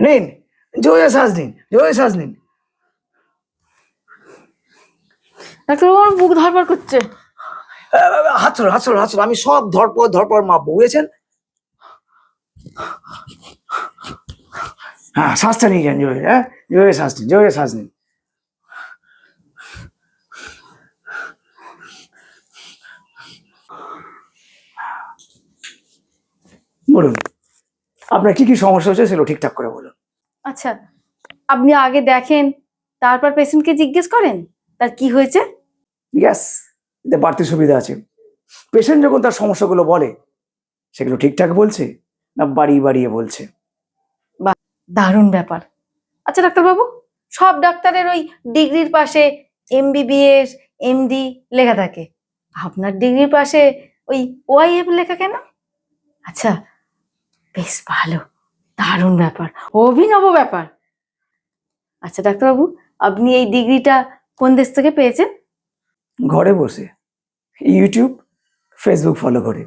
নিন, জোরে শ্বাস নিন, জোরে শ্বাস নিন। ডাক্তারবাবু আমার বুক ধরপড় করছে। হাত ছাড়ো, হাত ছাড়ো, হাত ছাড়ো। আমি সব ধরপড় ধরপড় মাপবো, বুঝেছেন? হ্যাঁ, শ্বাসটা নিয়ে যান জোরে। হ্যাঁ, জোরে শ্বাস নিন, জোরে শ্বাস নিন। বলুন, আপনার কি কি সমস্যা হচ্ছে সেগুলো ঠিকঠাক করে বলুন। আচ্ছা, আপনি আগে দেখেন, তারপর পেশেন্টকে জিজ্ঞেস করেন তার কি হয়েছে। গ্যাস, এতে বাড়তি সুবিধা আছে। পেশেন্ট যখন তার সমস্যাগুলো বলে, সেগুলো ঠিকঠাক বলছে না বাড়িয়ে বাড়িয়ে বলছে? বাহ, দারুণ ব্যাপার। আচ্ছা ডাক্তারবাবু, সব ডাক্তারের ওই ডিগ্রির পাশে এমবিবিএস, এমডি লেখা থাকে, আপনার ডিগ্রির পাশে ওই ওআইএফ লেখা কেন? আচ্ছা, বেশ ভালো, দারুণ ব্যাপার, অভিনব ব্যাপার। আচ্ছা ডাক্তারবাবু, আপনি এই ডিগ্রিটা কোন দেশ থেকে পেয়েছেন? ঘরে বসে, ইউটিউব, ফেসবুক ফলো করে।